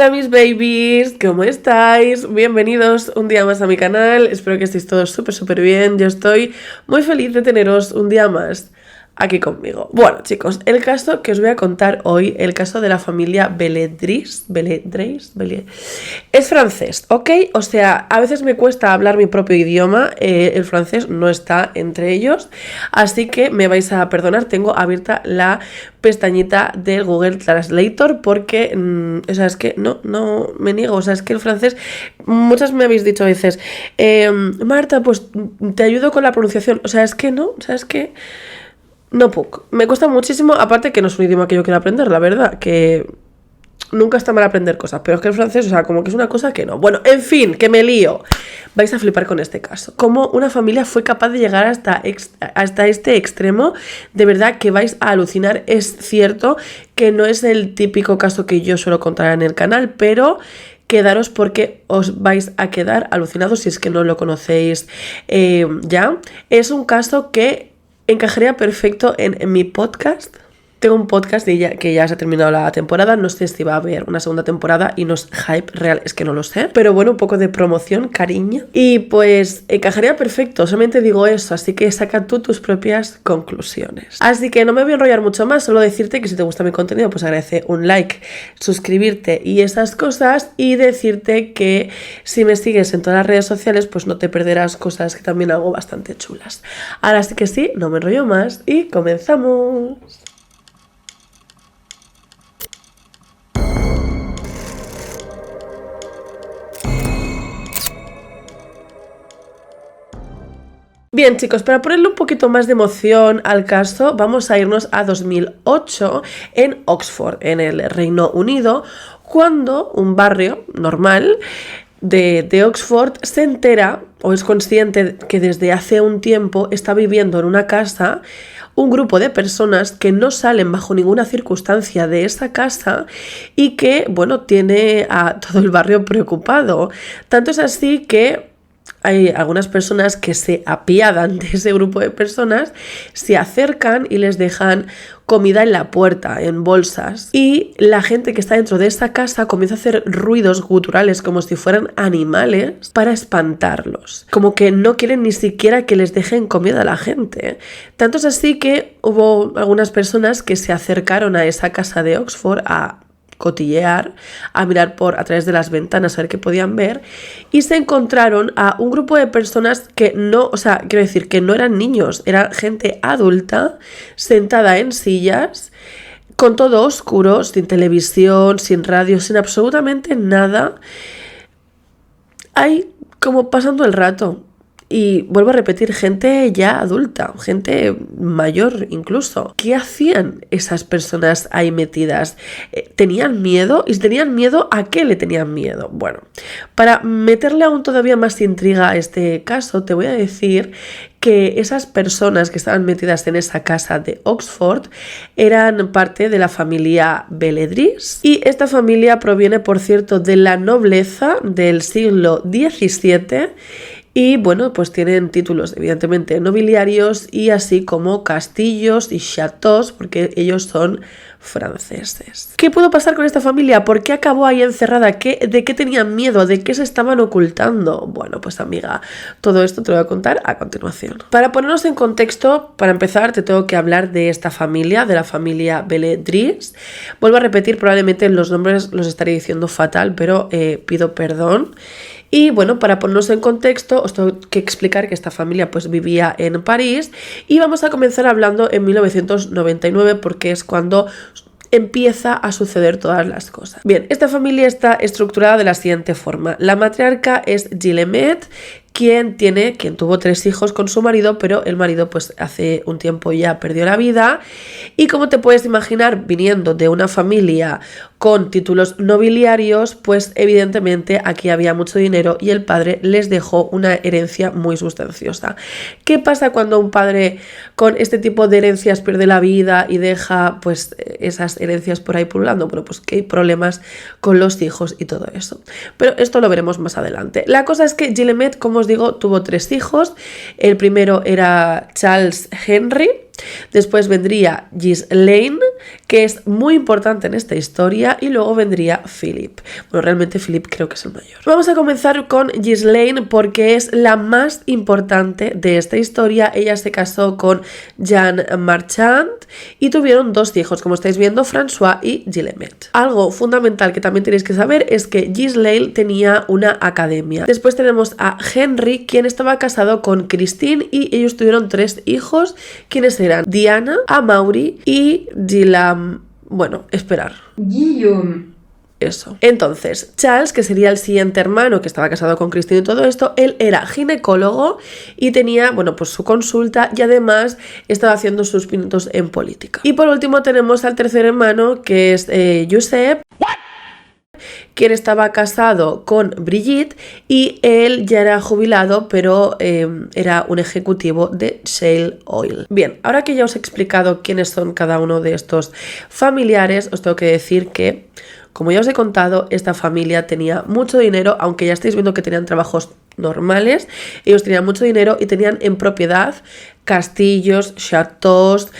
Hola mis babies, ¿cómo estáis? Bienvenidos un día más a mi canal, espero que estéis todos súper bien, yo estoy muy feliz de teneros un día más aquí conmigo. Bueno chicos, el caso que os voy a contar hoy, el caso de la familia Beledris, es francés, ¿ok? O sea, a veces me cuesta hablar mi propio idioma, el francés no está entre ellos, así que me vais a perdonar, tengo abierta la pestañita del Google Translator porque, o sea, es que no me niego, o sea, es que el francés, muchas me habéis dicho a veces, Marta, pues te ayudo con la pronunciación, o sea, es que no, o sea, es que no puc. Me cuesta muchísimo, aparte que no es un idioma que yo quiero aprender, la verdad, que nunca está mal aprender cosas, pero es que el francés, o sea, como que es una cosa que no. Bueno, en fin, que me lío. Vais a flipar con este caso. Cómo una familia fue capaz de llegar hasta este extremo, de verdad que vais a alucinar. Es cierto que no es el típico caso que yo suelo contar en el canal, pero quedaros porque os vais a quedar alucinados si es que no lo conocéis ya. Es un caso que encajaría perfecto en mi podcast. Tengo un podcast que ya se ha terminado la temporada, no sé si va a haber una segunda temporada y no es hype real, es que no lo sé, pero bueno, un poco de promoción, cariño, y pues encajaría perfecto, solamente digo eso, así que saca tú tus propias conclusiones. Así que no me voy a enrollar mucho más, solo decirte que si te gusta mi contenido, pues agradece un like, suscribirte y esas cosas, y decirte que si me sigues en todas las redes sociales, pues no te perderás cosas que también hago bastante chulas. Ahora sí que sí, no me enrollo más y comenzamos. Bien chicos, para ponerle un poquito más de emoción al caso, vamos a irnos a 2008 en Oxford, en el Reino Unido, cuando un barrio normal de Oxford se entera o es consciente que desde hace un tiempo está viviendo en una casa un grupo de personas que no salen bajo ninguna circunstancia de esa casa y que, bueno, tiene a todo el barrio preocupado. Tanto es así que hay algunas personas que se apiadan de ese grupo de personas, se acercan y les dejan comida en la puerta, en bolsas. Y la gente que está dentro de esa casa comienza a hacer ruidos guturales como si fueran animales para espantarlos. Como que no quieren ni siquiera que les dejen comida a la gente. Tanto es así que hubo algunas personas que se acercaron a esa casa de Oxford a cotillear, a mirar a través de las ventanas a ver qué podían ver, y se encontraron a un grupo de personas que no, o sea, quiero decir que no eran niños, era gente adulta sentada en sillas con todo oscuro, sin televisión, sin radio, sin absolutamente nada, ahí como pasando el rato. Y vuelvo a repetir, gente ya adulta, gente mayor incluso. ¿Qué hacían esas personas ahí metidas? ¿Tenían miedo? ¿Y si tenían miedo, a qué le tenían miedo? Bueno, para meterle aún todavía más intriga a este caso, te voy a decir que esas personas que estaban metidas en esa casa de Oxford eran parte de la familia Beledris, y esta familia proviene, por cierto, de la nobleza del siglo XVII. Y bueno, pues tienen títulos evidentemente nobiliarios y así como castillos y chateaux, porque ellos son franceses. ¿Qué pudo pasar con esta familia? ¿Por qué acabó ahí encerrada? ¿De qué tenían miedo? ¿De qué se estaban ocultando? Bueno, pues amiga, todo esto te lo voy a contar a continuación. Para ponernos en contexto, para empezar te tengo que hablar de esta familia, de la familia Beledris. Vuelvo a repetir, probablemente los nombres los estaré diciendo fatal, pero pido perdón. Y bueno, para ponernos en contexto, os tengo que explicar que esta familia pues vivía en París, y vamos a comenzar hablando en 1999 porque es cuando empieza a suceder todas las cosas. Bien, esta familia está estructurada de la siguiente forma. La matriarca es Guillemette, quien tuvo 3 hijos con su marido, pero el marido pues hace un tiempo ya perdió la vida, y como te puedes imaginar, viniendo de una familia con títulos nobiliarios, pues evidentemente aquí había mucho dinero y el padre les dejó una herencia muy sustanciosa. ¿Qué pasa cuando un padre con este tipo de herencias pierde la vida y deja pues esas herencias por ahí pululando? Bueno, pues que hay problemas con los hijos y todo eso. Pero esto lo veremos más adelante. La cosa es que Guillemette, como os digo, tuvo 3 hijos. El primero era Charles Henry. Después vendría Ghislaine, que es muy importante en esta historia, y luego vendría Philip. Bueno, realmente Philip creo que es el mayor. Vamos a comenzar con Ghislaine porque es la más importante de esta historia. Ella se casó con Jean Marchand y tuvieron 2 hijos, como estáis viendo, François y Guillemette. Algo fundamental que también tenéis que saber es que Ghislaine tenía una academia. Después tenemos a Henry, quien estaba casado con Christine, y ellos tuvieron 3 hijos, quienes eran Diana, Amaury y Guillaume. Eso. Entonces, Charles, que sería el siguiente hermano, que estaba casado con Christine y todo esto, él era ginecólogo y tenía, pues su consulta, y además estaba haciendo sus pinitos en política. Y por último tenemos al tercer hermano, que es Josep, quien estaba casado con Brigitte, y él ya era jubilado, pero era un ejecutivo de Shell Oil. Bien, ahora que ya os he explicado quiénes son cada uno de estos familiares, os tengo que decir que, como ya os he contado, esta familia tenía mucho dinero, aunque ya estáis viendo que tenían trabajos normales. Ellos tenían mucho dinero y tenían en propiedad castillos, chateaux,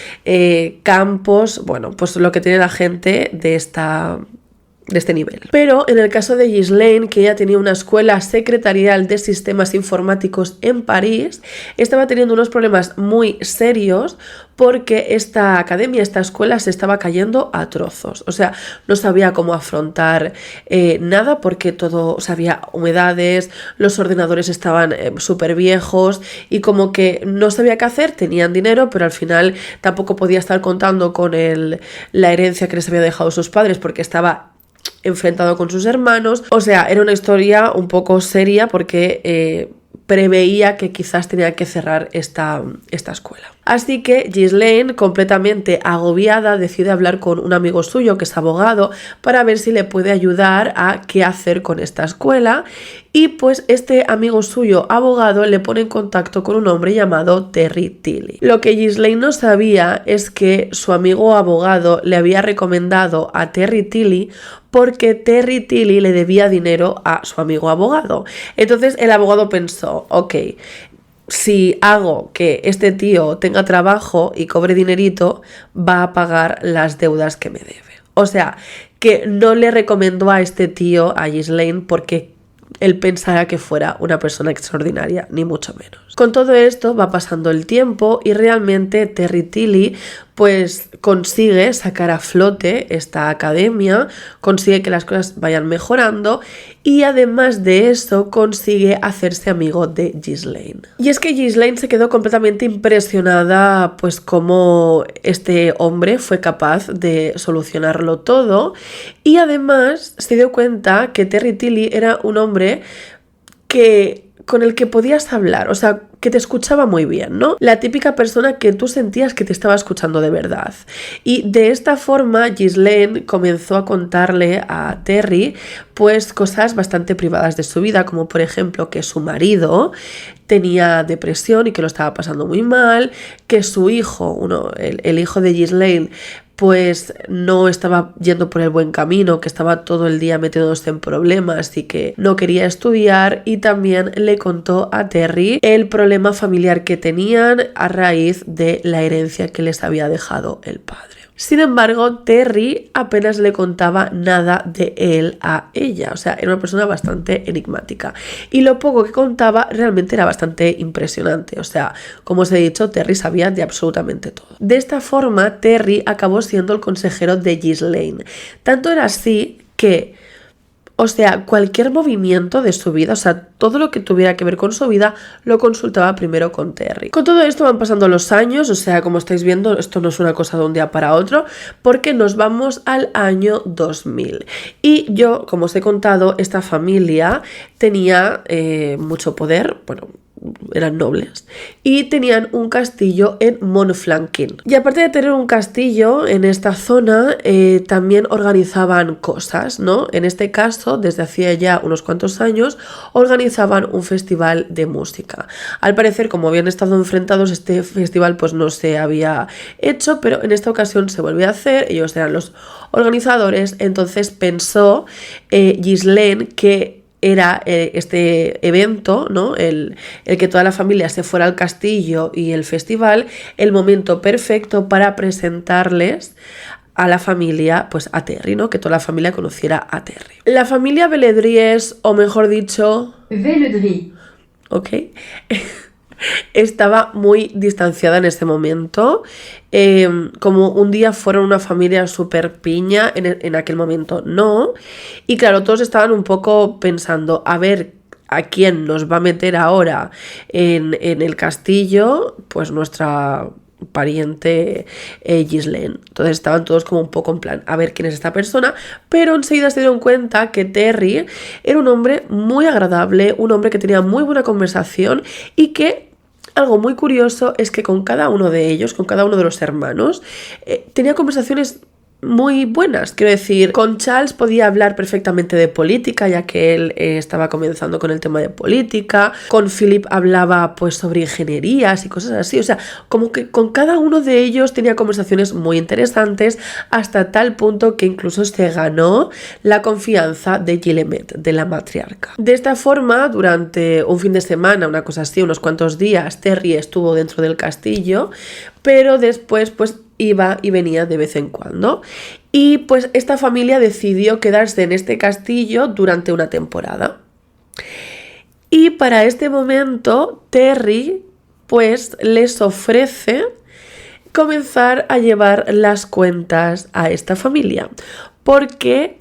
campos, pues lo que tiene la gente de este nivel. Pero en el caso de Ghislaine, que ella tenía una escuela secretarial de sistemas informáticos en París, estaba teniendo unos problemas muy serios porque esta academia, esta escuela se estaba cayendo a trozos. O sea, no sabía cómo afrontar nada porque había humedades, los ordenadores estaban súper viejos y como que no sabía qué hacer. Tenían dinero, pero al final tampoco podía estar contando con la herencia que les había dejado sus padres porque estaba enfrentado con sus hermanos. O sea, era una historia un poco seria porque preveía que quizás tenía que cerrar esta escuela. Así que Ghislaine, completamente agobiada, decide hablar con un amigo suyo que es abogado para ver si le puede ayudar a qué hacer con esta escuela, y pues este amigo suyo abogado le pone en contacto con un hombre llamado Terry Tilly. Lo que Ghislaine no sabía es que su amigo abogado le había recomendado a Terry Tilly porque Terry Tilly le debía dinero a su amigo abogado. Entonces el abogado pensó, ok, si hago que este tío tenga trabajo y cobre dinerito, va a pagar las deudas que me debe. O sea, que no le recomendó a este tío, a Ghislaine, porque él pensara que fuera una persona extraordinaria, ni mucho menos. Con todo esto va pasando el tiempo y realmente Terry Tilly pues consigue sacar a flote esta academia, consigue que las cosas vayan mejorando y además de eso consigue hacerse amigo de Ghislaine. Y es que Ghislaine se quedó completamente impresionada pues cómo este hombre fue capaz de solucionarlo todo, y además se dio cuenta que Terry Tilly era un hombre con el que podías hablar, o sea, que te escuchaba muy bien, ¿no? La típica persona que tú sentías que te estaba escuchando de verdad. Y de esta forma Ghislaine comenzó a contarle a Terry pues cosas bastante privadas de su vida, como por ejemplo que su marido tenía depresión y que lo estaba pasando muy mal, que su hijo, el hijo de Ghislaine, pues no estaba yendo por el buen camino, que estaba todo el día metiéndose en problemas y que no quería estudiar, y también le contó a Terry el problema familiar que tenían a raíz de la herencia que les había dejado el padre. Sin embargo, Terry apenas le contaba nada de él a ella, o sea, era una persona bastante enigmática. Y lo poco que contaba realmente era bastante impresionante, o sea, como os he dicho, Terry sabía de absolutamente todo. De esta forma, Terry acabó siendo el consejero de Ghislaine. Tanto era así que, o sea, cualquier movimiento de su vida, o sea, todo lo que tuviera que ver con su vida, lo consultaba primero con Terry. Con todo esto van pasando los años, o sea, como estáis viendo, esto no es una cosa de un día para otro, porque nos vamos al año 2000. Y yo, como os he contado, esta familia tenía mucho poder, eran nobles, y tenían un castillo en Montflanquin. Y aparte de tener un castillo en esta zona, también organizaban cosas, ¿no? En este caso, desde hacía ya unos cuantos años, organizaban un festival de música. Al parecer, como habían estado enfrentados, este festival pues no se había hecho, pero en esta ocasión se volvió a hacer, ellos eran los organizadores, entonces pensó Ghislaine que era este evento, ¿no? El que toda la familia se fuera al castillo y el festival, el momento perfecto para presentarles a la familia, pues a Terry, ¿no? Que toda la familia conociera a Terry. La familia Beledries, o mejor dicho... Veledry. Ok. Estaba muy distanciada en ese momento. Como un día fueron una familia súper piña, en aquel momento no. Y claro, todos estaban un poco pensando, a ver a quién nos va a meter ahora en el castillo, pues nuestra pariente Ghislaine. Entonces estaban todos como un poco en plan, a ver quién es esta persona, pero enseguida se dieron cuenta que Terry era un hombre muy agradable, un hombre que tenía muy buena conversación y que algo muy curioso es que con cada uno de ellos, con cada uno de los hermanos, tenía conversaciones muy buenas. Quiero decir, con Charles podía hablar perfectamente de política, ya que él estaba comenzando con el tema de política. Con Philip hablaba pues sobre ingenierías y cosas así. O sea, como que con cada uno de ellos tenía conversaciones muy interesantes, hasta tal punto que incluso se ganó la confianza de Guillemette, de la matriarca. De esta forma, durante un fin de semana, una cosa así, unos cuantos días, Terry estuvo dentro del castillo, pero después pues iba y venía de vez en cuando. Y pues esta familia decidió quedarse en este castillo durante una temporada. Y para este momento Terry pues les ofrece comenzar a llevar las cuentas a esta familia, porque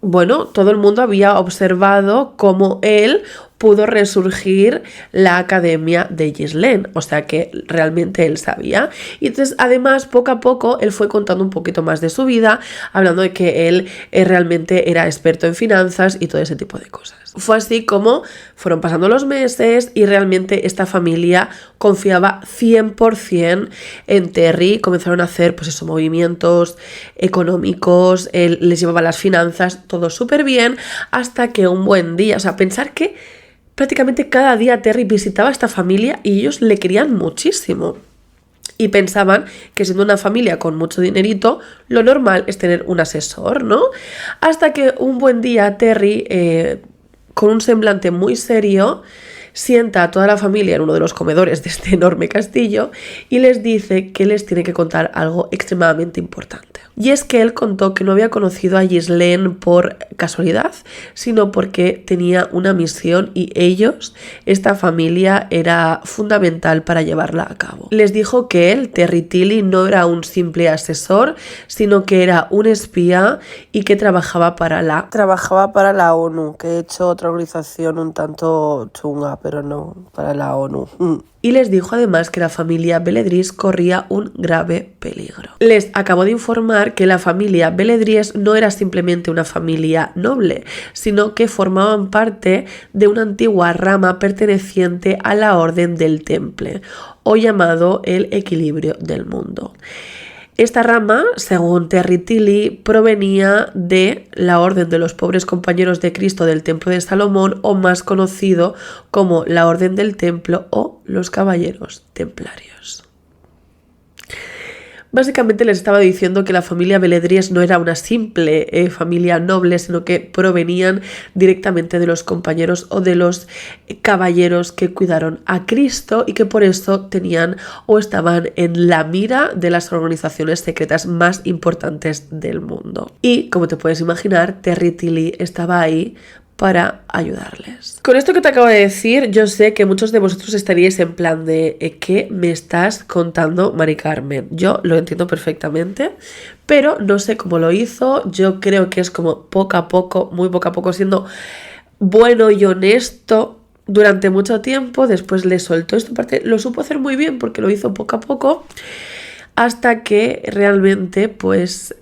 bueno, todo el mundo había observado cómo él pudo resurgir la academia de Ghislaine, o sea que realmente él sabía. Y entonces además poco a poco él fue contando un poquito más de su vida, hablando de que él realmente era experto en finanzas y todo ese tipo de cosas. Fue así como fueron pasando los meses y realmente esta familia confiaba 100% en Terry. Comenzaron a hacer pues esos movimientos económicos, él les llevaba las finanzas, todo súper bien, hasta que un buen día, o sea, pensar que prácticamente cada día Terry visitaba a esta familia y ellos le querían muchísimo. Y pensaban que siendo una familia con mucho dinerito, lo normal es tener un asesor, ¿no? Hasta que un buen día Terry, con un semblante muy serio, sienta a toda la familia en uno de los comedores de este enorme castillo y les dice que les tiene que contar algo extremadamente importante. Y es que él contó que no había conocido a Ghislaine por casualidad, sino porque tenía una misión y ellos, esta familia, era fundamental para llevarla a cabo. Les dijo que él, Terry Tilly, no era un simple asesor, sino que era un espía y que trabajaba para la ONU, que he hecho otra organización un tanto chunga, pero no, para la ONU. Y les dijo además que la familia Beledries corría un grave peligro. Les acabó de informar que la familia Beledries no era simplemente una familia noble, sino que formaban parte de una antigua rama perteneciente a la Orden del Temple, o llamado el Equilibrio del Mundo. Esta rama, según Terry Tilly, provenía de la Orden de los Pobres Compañeros de Cristo del Templo de Salomón, o más conocido como la Orden del Templo o los Caballeros Templarios. Básicamente les estaba diciendo que la familia Beledries no era una simple familia noble, sino que provenían directamente de los compañeros o de los caballeros que cuidaron a Cristo y que por eso tenían o estaban en la mira de las organizaciones secretas más importantes del mundo. Y como te puedes imaginar, Terry Tilly estaba ahí para ayudarles. Con esto que te acabo de decir, yo sé que muchos de vosotros estaríais en plan de ¿qué me estás contando, Mari Carmen? Yo lo entiendo perfectamente, pero no sé cómo lo hizo. Yo creo que es como poco a poco, muy poco a poco, siendo bueno y honesto durante mucho tiempo. Después le soltó esta parte, lo supo hacer muy bien porque lo hizo poco a poco, hasta que realmente pues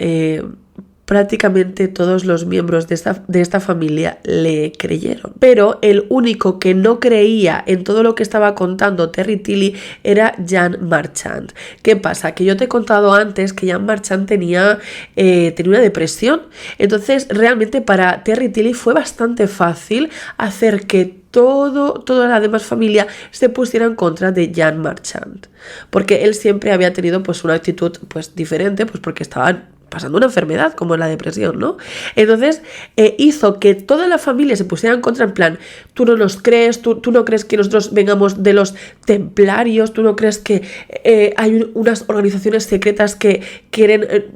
prácticamente todos los miembros de esta familia le creyeron. Pero el único que no creía en todo lo que estaba contando Terry Tilly era Jean Marchand. ¿Qué pasa? Que yo te he contado antes que Jean Marchand tenía una depresión. Entonces realmente para Terry Tilly fue bastante fácil hacer que toda la demás familia se pusiera en contra de Jean Marchand. Porque él siempre había tenido pues una actitud pues diferente, pues porque estaban pasando una enfermedad como la depresión, ¿no? Entonces hizo que toda la familia se pusiera en contra, en plan, tú no nos crees, tú no crees que nosotros vengamos de los templarios, tú no crees que hay unas organizaciones secretas que quieren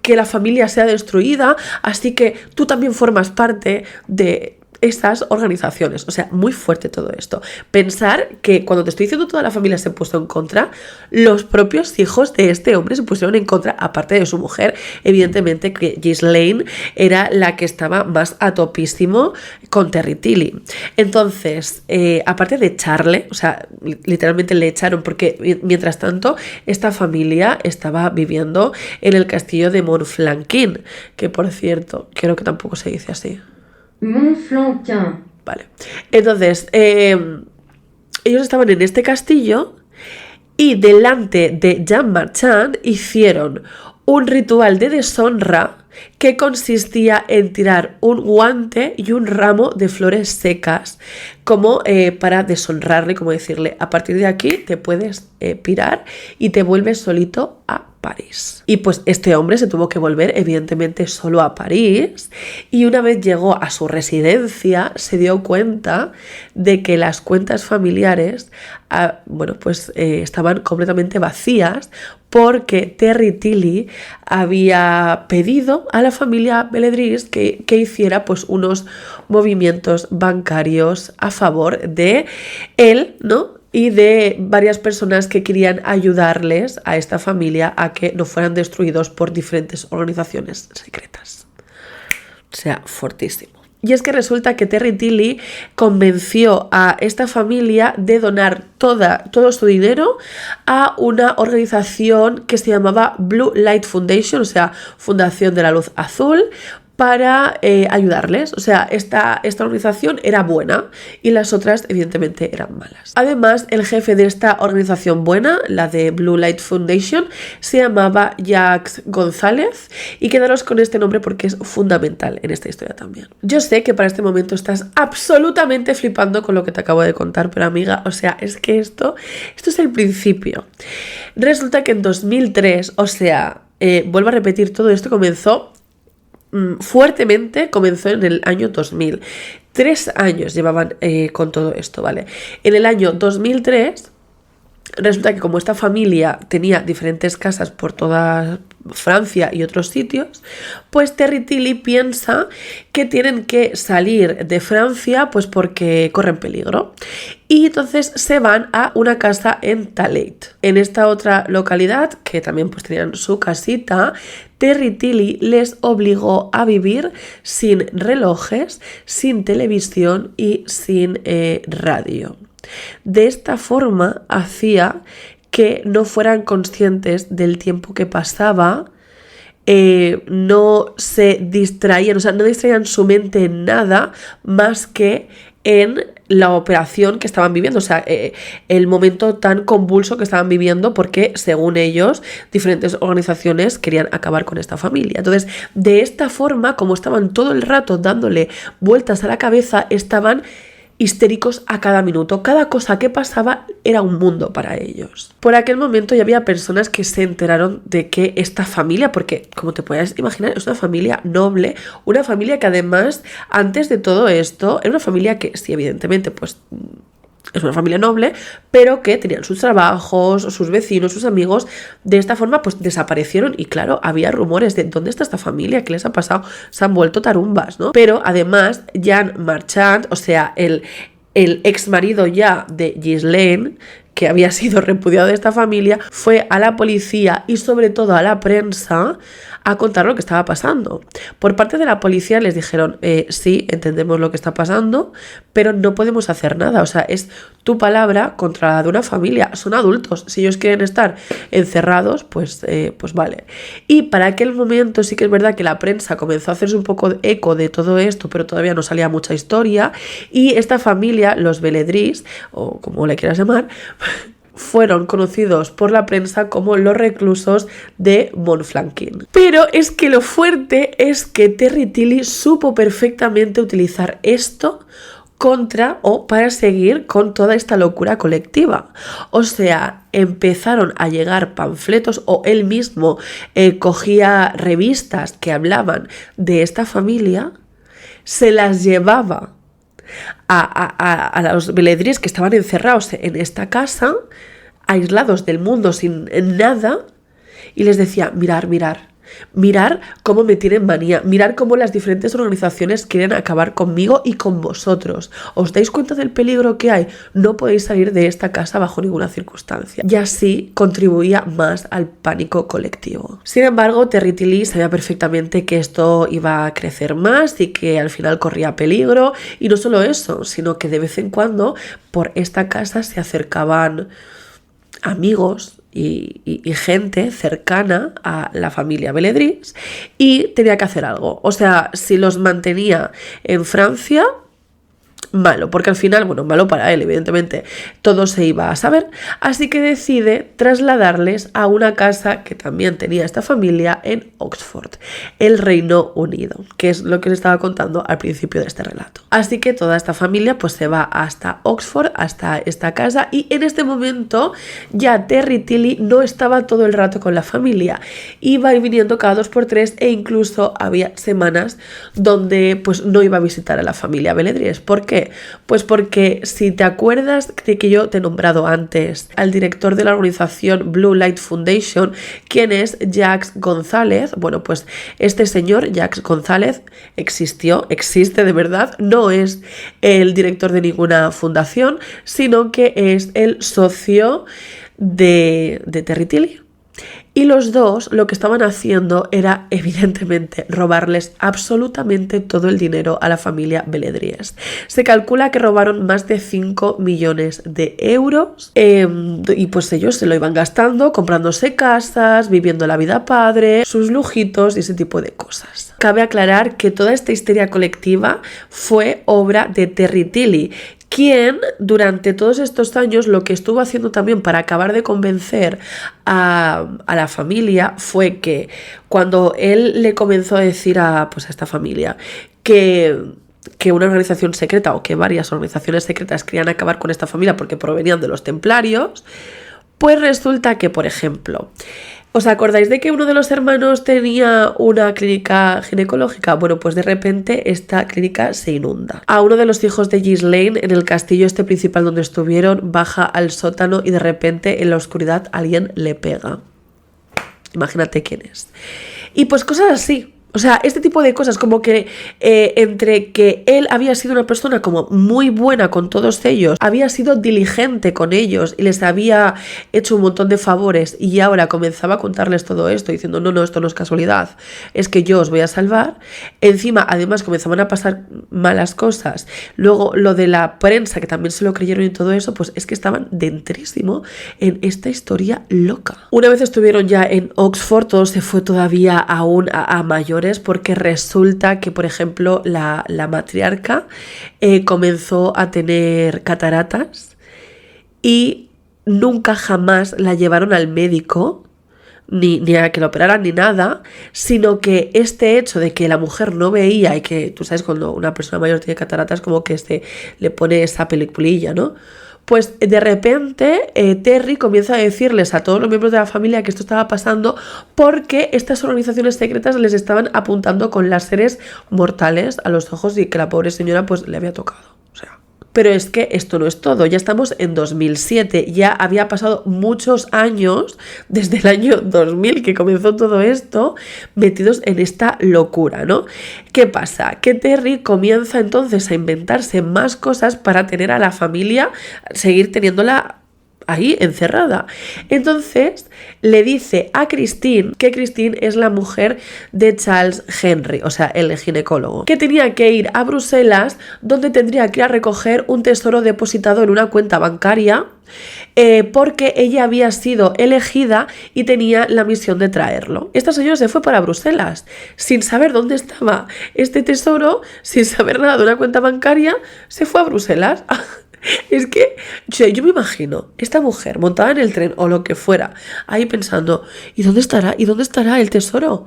que la familia sea destruida, así que tú también formas parte de estas organizaciones. O sea, muy fuerte todo esto. Pensar que cuando te estoy diciendo toda la familia se puso en contra, los propios hijos de este hombre se pusieron en contra, aparte de su mujer, evidentemente que Ghislaine era la que estaba más a topísimo con Terry Tilly. Entonces, aparte de echarle, o sea, literalmente le echaron porque mientras tanto esta familia estaba viviendo en el castillo de Montflanquin, que por cierto, creo que tampoco se dice así. Montflanquin. Vale. Entonces, ellos estaban en este castillo y delante de Jean Marchand hicieron un ritual de deshonra que consistía en tirar un guante y un ramo de flores secas como para deshonrarle, como decirle, a partir de aquí te puedes pirar y te vuelves solito a París. Y pues este hombre se tuvo que volver evidentemente solo a París y una vez llegó a su residencia se dio cuenta de que las cuentas familiares estaban completamente vacías porque Terry Tilly había pedido a la familia Beledrís que hiciera pues unos movimientos bancarios a favor de él, ¿no? Y de varias personas que querían ayudarles a esta familia a que no fueran destruidos por diferentes organizaciones secretas. O sea, fortísimo. Y es que resulta que Terry Tilly convenció a esta familia de donar todo su dinero a una organización que se llamaba Blue Light Foundation, o sea, Fundación de la Luz Azul, para ayudarles. O sea, esta organización era buena y las otras evidentemente eran malas. Además, el jefe de esta organización buena, la de Blue Light Foundation, se llamaba Jacques González y quedaros con este nombre porque es fundamental en esta historia también. Yo sé que para este momento estás absolutamente flipando con lo que te acabo de contar, pero amiga, o sea, es que esto es el principio. Resulta que en 2003, o sea, vuelvo a repetir, todo esto comenzó en el año 2000. 3 años llevaban con todo esto, ¿vale? En el año 2003 resulta que como esta familia tenía diferentes casas por toda Francia y otros sitios, pues Terry Tilly piensa que tienen que salir de Francia pues porque corren peligro. Y entonces se van a una casa en Talait. En esta otra localidad, que también pues tenían su casita, Terry Tilly les obligó a vivir sin relojes, sin televisión y sin radio. De esta forma hacía que no fueran conscientes del tiempo que pasaba, no se distraían, o sea, no distraían su mente en nada más que en la operación que estaban viviendo, o sea, el momento tan convulso que estaban viviendo porque, según ellos, diferentes organizaciones querían acabar con esta familia. Entonces, de esta forma, como estaban todo el rato dándole vueltas a la cabeza, estaban histéricos a cada minuto. Cada cosa que pasaba era un mundo para ellos. Por aquel momento ya había personas que se enteraron de que esta familia, porque como te puedes imaginar, es una familia noble, una familia que además, antes de todo esto, era una familia que sí, evidentemente, pues es una familia noble, pero que tenían sus trabajos, sus vecinos, sus amigos. De esta forma, pues desaparecieron y claro, había rumores de ¿dónde está esta familia? ¿Qué les ha pasado? Se han vuelto tarumbas, ¿no? Pero además, Jean Marchand, o sea, el ex marido ya de Ghislaine, que había sido repudiado de esta familia, fue a la policía y sobre todo a la prensa a contar lo que estaba pasando. Por parte de la policía les dijeron, sí, entendemos lo que está pasando, pero no podemos hacer nada. O sea, es tu palabra contra la de una familia. Son adultos. Si ellos quieren estar encerrados, pues vale. Y para aquel momento sí que es verdad que la prensa comenzó a hacerse un poco de eco de todo esto, pero todavía no salía mucha historia. Y esta familia, los Beledrís, o como le quieras llamar, fueron conocidos por la prensa como los reclusos de Montflanquin. Pero es que lo fuerte es que Terry Tilly supo perfectamente utilizar esto contra o para seguir con toda esta locura colectiva. O sea, empezaron a llegar panfletos o él mismo cogía revistas que hablaban de esta familia, se las llevaba a los Beledrís que estaban encerrados en esta casa, aislados del mundo sin nada, y les decía, mirar, Mirar cómo me tienen manía, mirar cómo las diferentes organizaciones quieren acabar conmigo y con vosotros. ¿Os dais cuenta del peligro que hay? No podéis salir de esta casa bajo ninguna circunstancia. Y así contribuía más al pánico colectivo. Sin embargo, Terry Tilly sabía perfectamente que esto iba a crecer más y que al final corría peligro. Y no solo eso, sino que de vez en cuando por esta casa se acercaban amigos y gente cercana a la familia Beledrís y tenía que hacer algo. O sea, si los mantenía en Francia, malo, porque al final, bueno, malo para él, evidentemente, todo se iba a saber, así que decide trasladarles a una casa que también tenía esta familia en Oxford, el Reino Unido, que es lo que les estaba contando al principio de este relato. Así que toda esta familia pues se va hasta Oxford, hasta esta casa, y en este momento ya Terry Tilly no estaba todo el rato con la familia, iba viniendo cada 2x3 e incluso había semanas donde pues no iba a visitar a la familia Beledrís. ¿Por qué? Pues porque si te acuerdas de que yo te he nombrado antes al director de la organización Blue Light Foundation, quien es Jacques González, bueno, pues este señor Jacques González existe de verdad, no es el director de ninguna fundación, sino que es el socio de Terry Tilly. Y los dos lo que estaban haciendo era, evidentemente, robarles absolutamente todo el dinero a la familia Beledrís. Se calcula que robaron más de 5 millones de euros y pues ellos se lo iban gastando, comprándose casas, viviendo la vida padre, sus lujitos y ese tipo de cosas. Cabe aclarar que toda esta histeria colectiva fue obra de Terry Tilly, quien durante todos estos años lo que estuvo haciendo también para acabar de convencer a la familia fue que cuando él le comenzó a decir a esta familia que una organización secreta o que varias organizaciones secretas querían acabar con esta familia porque provenían de los templarios, pues resulta que, por ejemplo, ¿os acordáis de que uno de los hermanos tenía una clínica ginecológica? Bueno, pues de repente esta clínica se inunda. A uno de los hijos de Ghislaine, en el castillo este principal donde estuvieron, baja al sótano y de repente en la oscuridad alguien le pega. Imagínate quién es. Y pues cosas así. O sea, este tipo de cosas, como que entre que él había sido una persona como muy buena con todos ellos, había sido diligente con ellos y les había hecho un montón de favores y ahora comenzaba a contarles todo esto diciendo no, esto no es casualidad, es que yo os voy a salvar. Encima, además, comenzaban a pasar malas cosas. Luego, lo de la prensa, que también se lo creyeron y todo eso, pues es que estaban dentrísimo en esta historia loca. Una vez estuvieron ya en Oxford, todo se fue todavía aún a mayores, porque resulta que, por ejemplo, la matriarca comenzó a tener cataratas y nunca jamás la llevaron al médico, ni a que la operaran ni nada, sino que este hecho de que la mujer no veía y que, tú sabes, cuando una persona mayor tiene cataratas como que se le pone esa peliculilla, ¿no? Pues de repente Terry comienza a decirles a todos los miembros de la familia que esto estaba pasando porque estas organizaciones secretas les estaban apuntando con láseres mortales a los ojos y que la pobre señora pues le había tocado. O sea, pero es que esto no es todo, ya estamos en 2007, ya había pasado muchos años desde el año 2000 que comenzó todo esto, metidos en esta locura, ¿no? ¿Qué pasa? Que Terry comienza entonces a inventarse más cosas para tener a la familia, seguir teniéndola ahí encerrada. Entonces le dice a Christine, que Christine es la mujer de Charles Henry, o sea, el ginecólogo, que tenía que ir a Bruselas, donde tendría que ir a recoger un tesoro depositado en una cuenta bancaria, porque ella había sido elegida y tenía la misión de traerlo. Esta señora se fue para Bruselas sin saber dónde estaba este tesoro, sin saber nada de una cuenta bancaria, se fue a Bruselas. Es que yo me imagino esta mujer montada en el tren o lo que fuera, ahí pensando, ¿y dónde estará? ¿Y dónde estará el tesoro?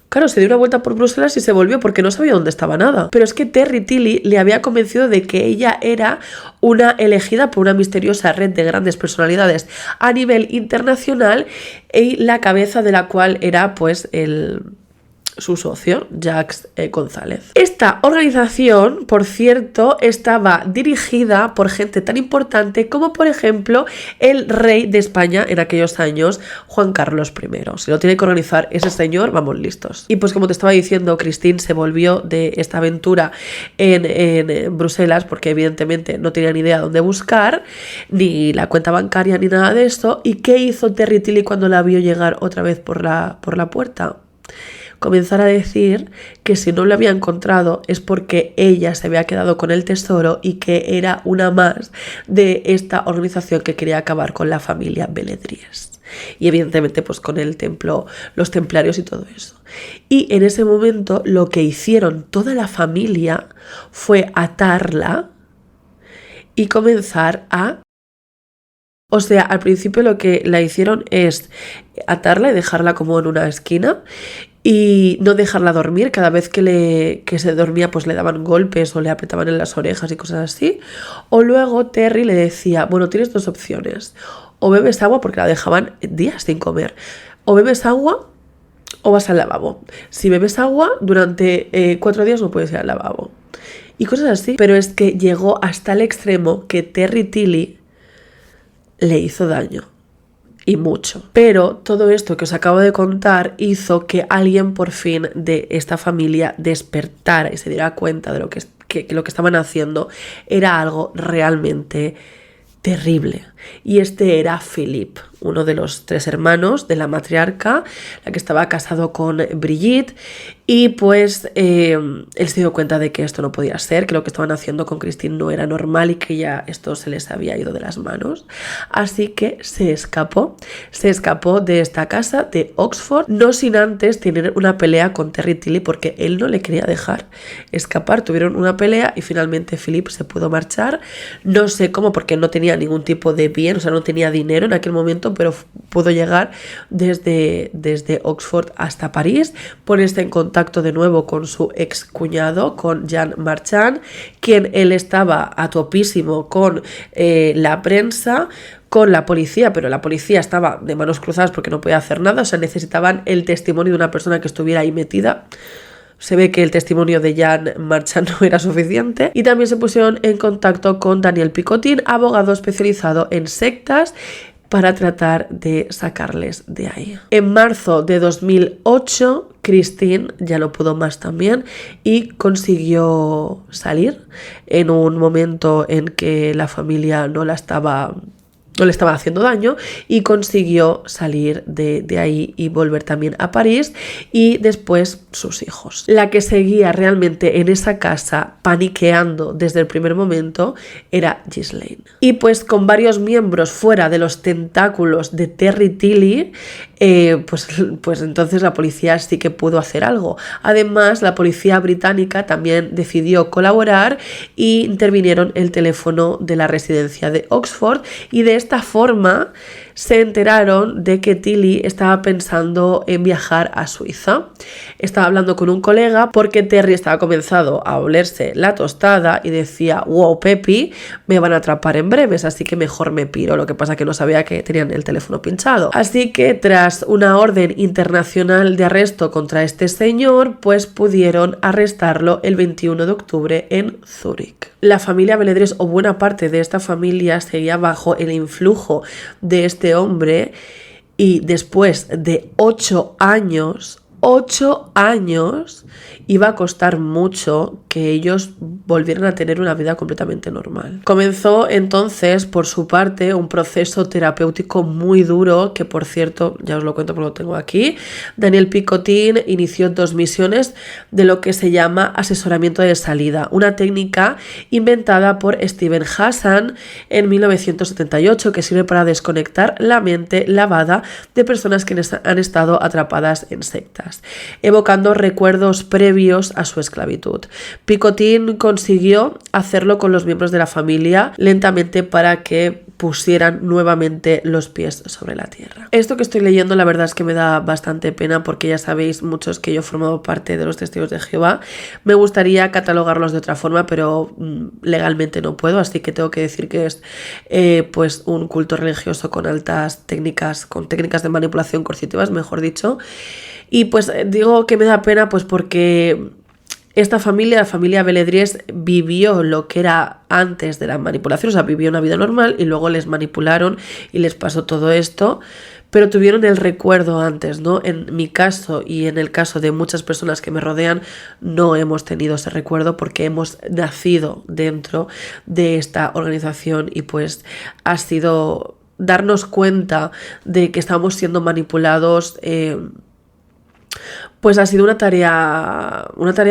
Claro, se dio una vuelta por Bruselas y se volvió porque no sabía dónde estaba nada. Pero es que Terry Tilly le había convencido de que ella era una elegida por una misteriosa red de grandes personalidades a nivel internacional y la cabeza de la cual era pues el su socio, Jacques González. Esta organización, por cierto, estaba dirigida por gente tan importante como, por ejemplo, el rey de España en aquellos años, Juan Carlos I. Si lo tiene que organizar ese señor, vamos listos. Y pues como te estaba diciendo, Christine se volvió de esta aventura en Bruselas porque evidentemente no tenía ni idea dónde buscar, ni la cuenta bancaria, ni nada de eso. ¿Y qué hizo Terry Tilly cuando la vio llegar otra vez por la puerta? Comenzar a decir que si no lo había encontrado es porque ella se había quedado con el tesoro y que era una más de esta organización que quería acabar con la familia Beledries. Y evidentemente pues con el templo, los templarios y todo eso. Y en ese momento lo que hicieron toda la familia fue atarla y comenzar a... O sea, al principio lo que la hicieron es atarla y dejarla como en una esquina y no dejarla dormir. Cada vez que se dormía pues le daban golpes o le apretaban en las orejas y cosas así. O luego Terry le decía, bueno, tienes dos opciones. O bebes agua, porque la dejaban días sin comer. O bebes agua o vas al lavabo. Si bebes agua, durante 4 días no puedes ir al lavabo. Y cosas así. Pero es que llegó hasta el extremo que Terry Tilly le hizo daño. Y mucho. Pero todo esto que os acabo de contar hizo que alguien por fin de esta familia despertara y se diera cuenta de que lo que estaban haciendo era algo realmente terrible. Y este era Philippe, uno de los 3 hermanos de la matriarca, la que estaba casado con Brigitte, y pues él se dio cuenta de que esto no podía ser, que lo que estaban haciendo con Christine no era normal y que ya esto se les había ido de las manos. Así que se escapó de esta casa de Oxford, no sin antes tener una pelea con Terry Tilly porque él no le quería dejar escapar. Tuvieron una pelea y finalmente Philippe se pudo marchar, no sé cómo, porque no tenía ningún tipo de bien, o sea, no tenía dinero en aquel momento, pero pudo llegar desde Oxford hasta París, ponerse en contacto de nuevo con su ex cuñado, con Jean Marchand, quien él estaba a topísimo con la prensa, con la policía, pero la policía estaba de manos cruzadas porque no podía hacer nada, o sea, necesitaban el testimonio de una persona que estuviera ahí metida. Se ve que el testimonio de Jean Marchand no era suficiente. Y también se pusieron en contacto con Daniel Picotin, abogado especializado en sectas, para tratar de sacarles de ahí. En marzo de 2008, Christine ya no pudo más también y consiguió salir en un momento en que la familia no le estaba haciendo daño, y consiguió salir de ahí y volver también a París, y después sus hijos. La que seguía realmente en esa casa paniqueando desde el primer momento era Ghislaine. Y pues con varios miembros fuera de los tentáculos de Terry Tilly, pues entonces la policía sí que pudo hacer algo. Además, la policía británica también decidió colaborar y intervinieron el teléfono de la residencia de Oxford, y de esta forma se enteraron de que Tilly estaba pensando en viajar a Suiza. Estaba hablando con un colega porque Terry estaba comenzando a olerse la tostada y decía, wow, Pepi, me van a atrapar en breves, así que mejor me piro. Lo que pasa que no sabía que tenían el teléfono pinchado. Así que tras una orden internacional de arresto contra este señor, pues pudieron arrestarlo el 21 de octubre en Zúrich. La familia Beledries, o buena parte de esta familia, seguía bajo el influjo de este hombre, y después de 8 años, iba a costar mucho que ellos volvieran a tener una vida completamente normal. Comenzó entonces, por su parte, un proceso terapéutico muy duro, que por cierto, ya os lo cuento porque lo tengo aquí. Daniel Picotin inició 2 misiones de lo que se llama asesoramiento de salida, una técnica inventada por Steven Hassan en 1978 que sirve para desconectar la mente lavada de personas que han estado atrapadas en sectas, evocando recuerdos previos a su esclavitud. Picotin consiguió hacerlo con los miembros de la familia lentamente para que pusieran nuevamente los pies sobre la tierra. Esto que estoy leyendo, la verdad es que me da bastante pena, porque ya sabéis muchos que yo he formado parte de los Testigos de Jehová. Me gustaría catalogarlos de otra forma, pero legalmente no puedo, así que tengo que decir que es pues un culto religioso con altas técnicas, con técnicas de manipulación coercitivas, mejor dicho. Y pues digo que me da pena pues porque esta familia, la familia Beledries, vivió lo que era antes de la manipulación, o sea, vivió una vida normal y luego les manipularon y les pasó todo esto, pero tuvieron el recuerdo antes, ¿no? En mi caso y en el caso de muchas personas que me rodean, no hemos tenido ese recuerdo porque hemos nacido dentro de esta organización y pues ha sido darnos cuenta de que estamos siendo manipulados. Pues ha sido una tarea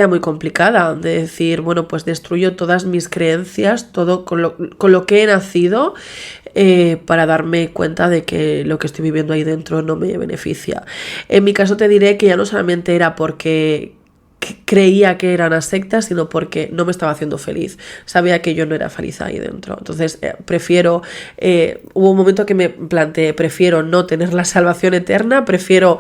muy complicada de decir, bueno, pues destruyo todas mis creencias, todo con lo que he nacido, para darme cuenta de que lo que estoy viviendo ahí dentro no me beneficia. En mi caso te diré que ya no solamente era porque creía que era una secta, sino porque no me estaba haciendo feliz. Sabía que yo no era feliz ahí dentro. Entonces hubo un momento que me planteé, prefiero no tener la salvación eterna, prefiero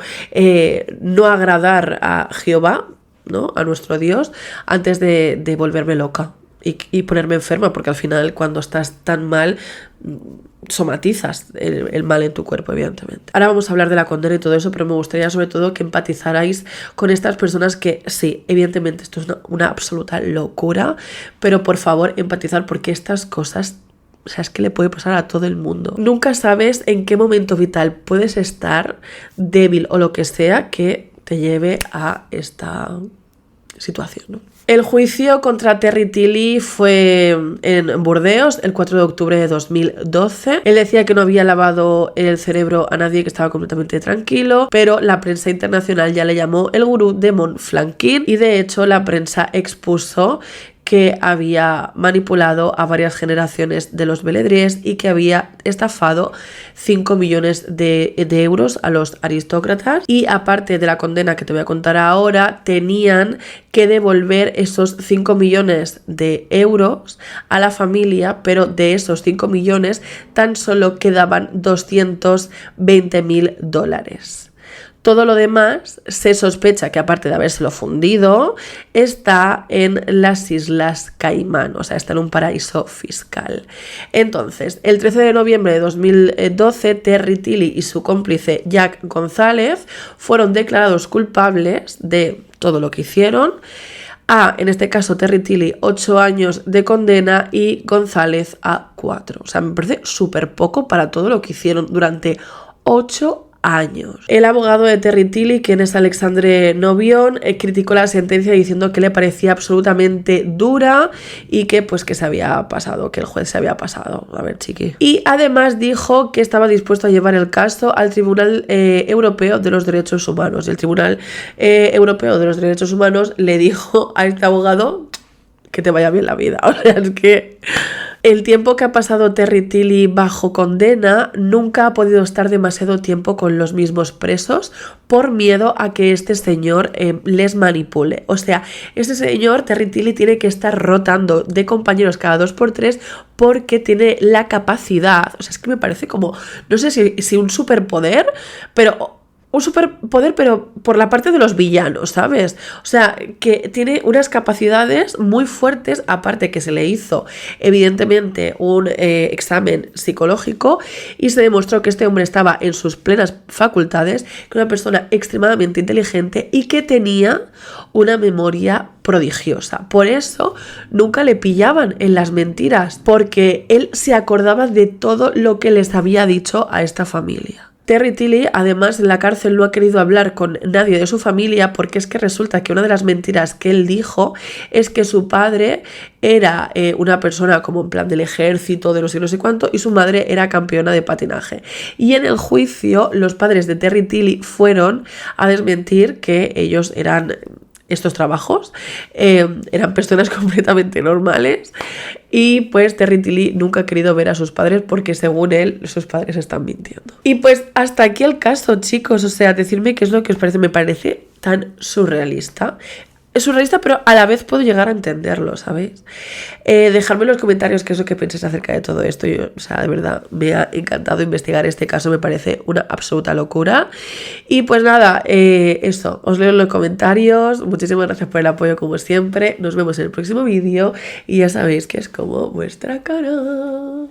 no agradar a Jehová, ¿no? A nuestro Dios, antes de volverme loca y ponerme enferma, porque al final cuando estás tan mal somatizas el mal en tu cuerpo, evidentemente. Ahora vamos a hablar de la condena y todo eso, pero me gustaría sobre todo que empatizarais con estas personas que sí, evidentemente esto es una absoluta locura, pero por favor empatizar porque estas cosas, o sea, es que le puede pasar a todo el mundo. Nunca sabes en qué momento vital puedes estar débil o lo que sea que te lleve a esta situación, ¿no? El juicio contra Terry Tilley fue en Burdeos el 4 de octubre de 2012. Él decía que no había lavado el cerebro a nadie, que estaba completamente tranquilo, pero la prensa internacional ya le llamó el gurú de Montflanquín y de hecho la prensa expuso que había manipulado a varias generaciones de los Beledries y que había estafado 5 millones de euros a los aristócratas. Y aparte de la condena que te voy a contar ahora, tenían que devolver esos 5 millones de euros a la familia, pero de esos 5 millones tan solo quedaban $220.000. Todo lo demás se sospecha que, aparte de habérselo fundido, está en las Islas Caimán, o sea, está en un paraíso fiscal. Entonces, el 13 de noviembre de 2012, Terry Tilley y su cómplice Jack González fueron declarados culpables de todo lo que hicieron. En este caso, Terry Tilley, 8 años de condena y González a 4. O sea, me parece súper poco para todo lo que hicieron durante 8 años. El abogado de Terry Tilley, quien es Alexandre Novion, criticó la sentencia diciendo que le parecía absolutamente dura y que pues que se había pasado, que el juez se había pasado. A ver, chiqui. Y además dijo que estaba dispuesto a llevar el caso al Tribunal Europeo de los Derechos Humanos. Y el Tribunal Europeo de los Derechos Humanos le dijo a este abogado que te vaya bien la vida. O sea, es que el tiempo que ha pasado Terry Tilley bajo condena nunca ha podido estar demasiado tiempo con los mismos presos por miedo a que este señor les manipule. O sea, este señor, Terry Tilley, tiene que estar rotando de compañeros cada 2x3 porque tiene la capacidad, o sea, es que me parece como, no sé si un superpoder, pero un superpoder, pero por la parte de los villanos, ¿sabes? O sea, que tiene unas capacidades muy fuertes, aparte que se le hizo, evidentemente, un examen psicológico y se demostró que este hombre estaba en sus plenas facultades, que era una persona extremadamente inteligente y que tenía una memoria prodigiosa. Por eso nunca le pillaban en las mentiras, porque él se acordaba de todo lo que les había dicho a esta familia. Terry Tilley, además, en la cárcel no ha querido hablar con nadie de su familia porque es que resulta que una de las mentiras que él dijo es que su padre era una persona como en plan del ejército, de no sé cuánto, y su madre era campeona de patinaje. Y en el juicio, los padres de Terry Tilley fueron a desmentir que ellos eran estos trabajos, eran personas completamente normales y pues Terry Tilley nunca ha querido ver a sus padres porque según él sus padres están mintiendo. Y pues hasta aquí el caso, chicos, o sea, decirme qué es lo que os parece, me parece tan surrealista. Es surrealista, pero a la vez puedo llegar a entenderlo, ¿sabéis? Dejadme en los comentarios qué es lo que pensáis acerca de todo esto. Yo, o sea, de verdad, me ha encantado investigar este caso, me parece una absoluta locura. Y pues nada, eso, os leo en los comentarios. Muchísimas gracias por el apoyo como siempre. Nos vemos en el próximo vídeo y ya sabéis que es como vuestra cara.